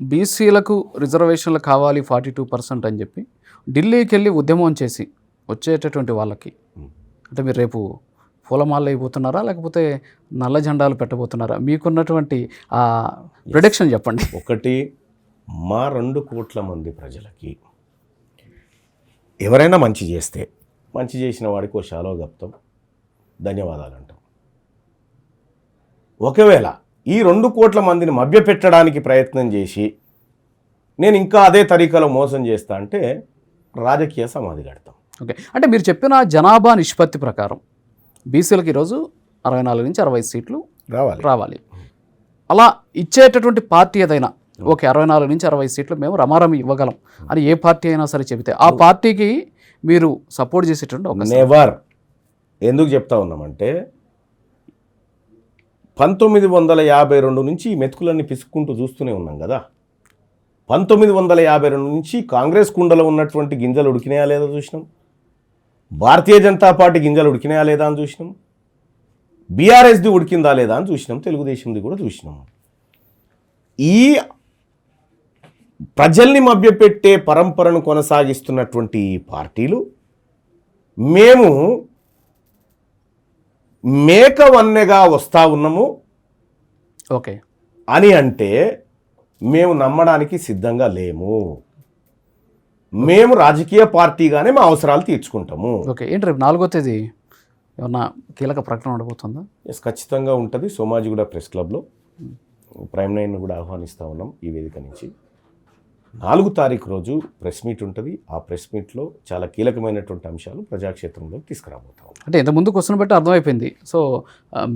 బీసీలకు రిజర్వేషన్లు కావాలి 42% అని చెప్పి ఢిల్లీకి వెళ్ళి ఉద్యమం చేసి వచ్చేటటువంటి వాళ్ళకి అంటే మీరు రేపు పూలమాలలు అయిపోతున్నారా లేకపోతే నల్ల జెండాలు పెట్టబోతున్నారా? మీకున్నటువంటి ప్రిడిక్షన్ చెప్పండి. ఒకటి, మా 2 కోట్ల మంది ప్రజలకి ఎవరైనా మంచి చేస్తే మంచి చేసిన వాడికి ఓ శాలువా కప్తాం, ధన్యవాదాలు అంటాం. ఒకవేళ ఈ 2 కోట్ల మందిని మభ్యపెట్టడానికి ప్రయత్నం చేసి నేను ఇంకా అదే తరీకాలో మోసం చేస్తా అంటే రాజకీయ సమాధి కడతాం. ఓకే, అంటే మీరు చెప్పిన జనాభా నిష్పత్తి ప్రకారం బీసీలకు ఈరోజు 64 నుంచి 60 సీట్లు రావాలి. అలా ఇచ్చేటటువంటి పార్టీ ఏదైనా ఓకే 64 నుంచి 60 సీట్లు మేము రమారమి ఇవ్వగలం అని ఏ పార్టీ అయినా సరే చెబితే ఆ పార్టీకి మీరు సపోర్ట్ చేసేటువంటి ఒక నెవర్. ఎందుకు చెప్తా ఉన్నామంటే 1952 నుంచి ఈ మెతుకులన్నీ పిసుక్కుంటూ చూస్తూనే ఉన్నాం కదా. 1952 నుంచి కాంగ్రెస్ కుండలో ఉన్నటువంటి గింజలు ఉడికినాయా లేదా చూసినాం, భారతీయ జనతా పార్టీ గింజలు ఉడికినాయా లేదా అని చూసినాం, బీఆర్ఎస్ది ఉడికిందా లేదా అని చూసినాం, తెలుగుదేశంది కూడా చూసినాం. ఈ ప్రజల్ని మభ్యపెట్టే పరంపరను కొనసాగిస్తున్నటువంటి ఈ పార్టీలు మేము మేకవన్నెగా వస్తా ఉన్నాము ఓకే అని అంటే మేము నమ్మడానికి సిద్ధంగా లేము. మేము రాజకీయ పార్టీగానే మా అవసరాలు తీర్చుకుంటాము. ఓకే, ఏంటి రేపు 4వ తేదీ ఏమన్నా కీలక ప్రకటన ఉండబోతుందా? ఎస్, ఖచ్చితంగా ఉంటుంది. సోమాజిగూడ ప్రెస్ క్లబ్లో ప్రైమ్ 9 కూడా ఆహ్వానిస్తూ ఉన్నాం. ఈ వేదిక నుంచి 4 తారీఖు రోజు ప్రెస్ మీట్ ఉంటుంది. ఆ ప్రెస్ మీట్లో చాలా కీలకమైనటువంటి అంశాలు ప్రజాక్షేత్రంలో తీసుకురాబోతాం. అంటే ఇంతకుముందు క్వశ్చన్ బట్టి అర్థమైపోయింది. సో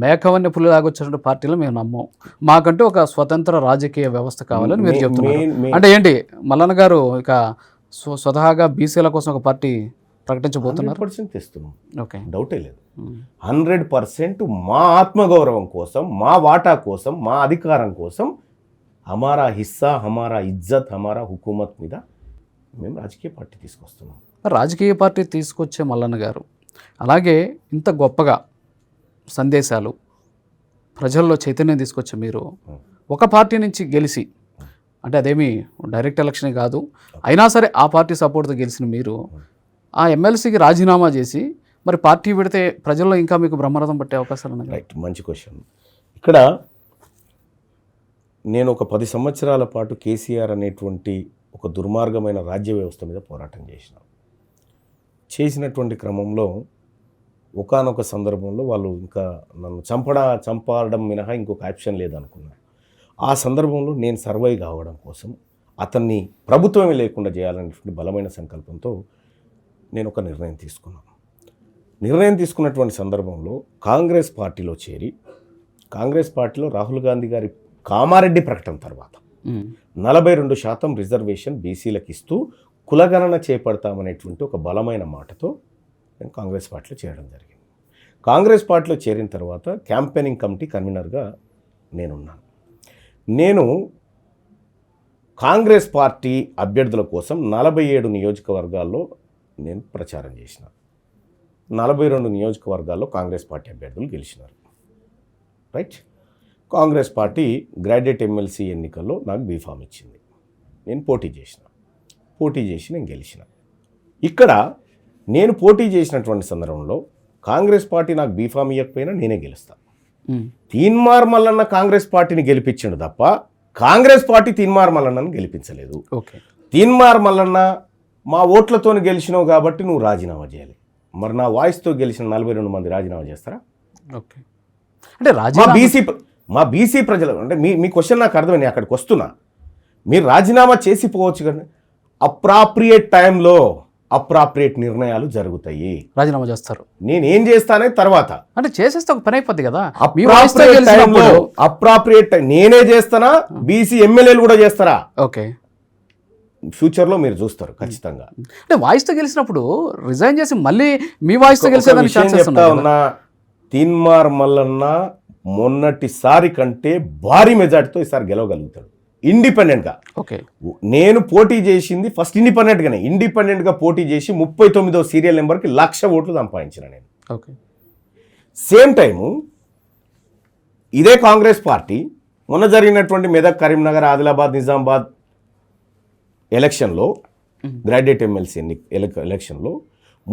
మేకవన్నీ పులిలాగా వచ్చినటువంటి పార్టీలు మేము నమ్మం, మాకంటూ ఒక స్వతంత్ర రాజకీయ వ్యవస్థ కావాలని మీరు చెప్తున్నారు. అంటే ఏంటి మల్లన్న గారు ఇక స్వతహాగా బీసీల కోసం ఒక పార్టీ ప్రకటించబోతున్నారు? 100% తెస్తున్నాం, ఓకే, డౌటే లేదు. 100% మా ఆత్మగౌరవం కోసం, మా వాటా కోసం, మా అధికారం కోసం, హమారా హిస్సా, హమారా ఇజ్జత్, హమారా హుకూమత్ మీద మేము రాజకీయ పార్టీ తీసుకొస్తున్నాం. రాజకీయ పార్టీ తీసుకొచ్చే మల్లన్న గారు అలాగే ఇంత గొప్పగా సందేశాలు ప్రజల్లో చైతన్యం తీసుకొచ్చే మీరు ఒక పార్టీ నుంచి గెలిచి, అంటే అదేమి డైరెక్ట్ ఎలక్షనే కాదు అయినా సరే ఆ పార్టీ సపోర్ట్తో గెలిచిన మీరు ఆ ఎమ్మెల్సీకి రాజీనామా చేసి మరి పార్టీ పెడితే ప్రజల్లో ఇంకా మీకు బ్రహ్మరథం పట్టే అవకాశాలు ఉన్నాయి? రైట్, మంచి క్వశ్చన్. ఇక్కడ నేను ఒక 10 సంవత్సరాల పాటు కేసీఆర్ అనేటువంటి ఒక దుర్మార్గమైన రాజ్య వ్యవస్థ మీద పోరాటం చేసినటువంటి క్రమంలో ఒకానొక సందర్భంలో వాళ్ళు ఇంకా నన్ను చంపడం మినహా ఇంకొక ఆప్షన్ లేదనుకున్నారు. ఆ సందర్భంలో నేను సర్వైవ్ కావడం కోసం అతన్ని ప్రభుత్వమే లేకుండా చేయాలనేటువంటి బలమైన సంకల్పంతో నేను ఒక నిర్ణయం తీసుకున్నాను. నిర్ణయం తీసుకున్నటువంటి సందర్భంలో కాంగ్రెస్ పార్టీలో చేరి, కాంగ్రెస్ పార్టీలో రాహుల్ గాంధీ గారి కామారెడ్డి ప్రకటన తర్వాత 42% రిజర్వేషన్ బీసీలకు ఇస్తూ కులగణన చేపడతామనేటువంటి ఒక బలమైన మాటతో నేను కాంగ్రెస్ పార్టీలో చేరడం జరిగింది. కాంగ్రెస్ పార్టీలో చేరిన తర్వాత క్యాంపెయినింగ్ కమిటీ కన్వీనర్గా నేనున్నాను. నేను కాంగ్రెస్ పార్టీ అభ్యర్థుల కోసం 47 నియోజకవర్గాల్లో నేను ప్రచారం చేసిన. 42 నియోజకవర్గాల్లో కాంగ్రెస్ పార్టీ అభ్యర్థులు గెలిచినారు. Right, Congress party graduate MLC ఎన్నికల్లో నాకు బీఫామ్ ఇచ్చింది. నేను పోటీ చేసి నేను గెలిచిన. ఇక్కడ నేను పోటీ చేసినటువంటి సందర్భంలో కాంగ్రెస్ పార్టీ నాకు బీఫామ్ ఇవ్వకపోయినా నేనే గెలుస్తాను. తీన్మార్ మల్లన్న కాంగ్రెస్ పార్టీని గెలిపించిండు తప్ప కాంగ్రెస్ పార్టీ తీన్మార్ మల్లన్నను గెలిపించలేదు. తీన్మార్ మల్లన్న మా ఓట్లతో గెలిచినావు కాబట్టి నువ్వు రాజీనామా చేయాలి. మరి నా వాయిస్తో గెలిచిన 42 మంది రాజీనామా చేస్తారా? ఓకే, అంటే మా బీసీ ప్రజలు అంటే మీ క్వశ్చన్ నాకు అర్థమైంది. అక్కడికి వస్తున్నా. మీరు రాజీనామా చేసి పోవచ్చు కానీ అప్రాప్రియేట్ టైంలో అప్రాప్రియేట్ నిర్ణయాలు జరుగుతాయి. రాజీనామా చేస్తారు. నేను ఏం చేస్తానే తర్వాత అంటే చేసేస్తే ఒక పని అయిపోద్ది కదా. అప్రాప్రియేట్ టైం నేనే చేస్తానా, బీసీ ఎమ్మెల్యేలు కూడా చేస్తారా? ఓకే, ఫ్యూచర్లో మీరు చూస్తారు ఖచ్చితంగా. అంటే వాయిస్తో గెలిచినప్పుడు రిజైన్ చేసి మళ్ళీ మీ వాయిస్తో గెలిచేదాన్ని చెప్తా ఉన్నా. తీన్మార్ మల్లన్న మొన్నటిసారి కంటే భారీ మెజార్టీతో ఈసారి గెలవగలుగుతాడు ఇండిపెండెంట్గా. ఓకే, నేను పోటీ చేసింది ఫస్ట్ ఇండిపెండెంట్గా పోటీ చేసి 39వ సీరియల్ నెంబర్కి 1,00,000 ఓట్లు సంపాదించిన నేను. ఓకే, సేమ్ టైము ఇదే కాంగ్రెస్ పార్టీ మొన్న జరిగినటువంటి మెదక్, కరీంనగర్, ఆదిలాబాద్, నిజామాబాద్ ఎలక్షన్లో గ్రాడ్యుయేట్ ఎమ్మెల్సీ ఎలక్షన్లో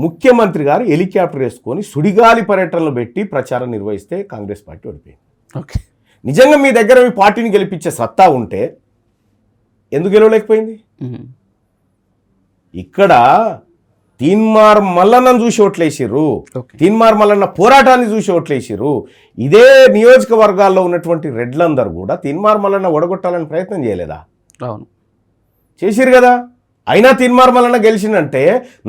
ముఖ్యమంత్రి గారు హెలికాప్టర్ వేసుకొని సుడిగాలి పర్యటనలు పెట్టి ప్రచారం నిర్వహిస్తే కాంగ్రెస్ పార్టీ ఓడిపోయింది. ఓకే. నిజంగా మీ దగ్గర మీ పార్టీని గెలిపించే సత్తా ఉంటే ఎందుకు గెలవలేకపోయింది? ఇక్కడ తీన్మార్ మల్లన్నను చూసి ఓట్లేసిర్రు, ఓకే. తీన్మార్ మల్లన్న పోరాటాన్ని చూసి ఓట్లేసిర్రు. ఇదే నియోజకవర్గాల్లో ఉన్నటువంటి రెడ్లందరూ కూడా తీన్మార్ మల్లన్న ఓడగొట్టాలని ప్రయత్నం చేయలేదా? అవును, చేసిరు కదా. అయినా తీన్మార్ మల్లన్న గెలిచిందంటే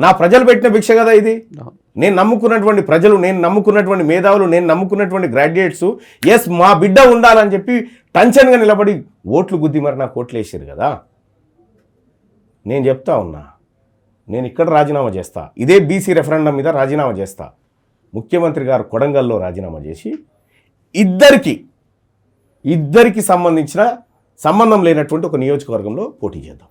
నా ప్రజలు పెట్టిన భిక్ష కదా ఇది. అవును. నేను నమ్ముకున్నటువంటి ప్రజలు, నేను నమ్ముకున్నటువంటి మేధావులు, నేను నమ్ముకున్నటువంటి గ్రాడ్యుయేట్స్ ఎస్ మా బిడ్డ ఉండాలని చెప్పి టెన్షన్గా నిలబడి ఓట్లు గుద్ది మరి నాకు ఓట్లు వేసారు కదా. నేను చెప్తా ఉన్నా, నేను ఇక్కడ రాజీనామా చేస్తా, ఇదే బీసీ రెఫరెండం మీద రాజీనామా చేస్తా. ముఖ్యమంత్రి గారు కొడంగల్లో రాజీనామా చేసి ఇద్దరికి సంబంధించిన సంబంధం లేనటువంటి ఒక నియోజకవర్గంలో పోటీ చేద్దాం.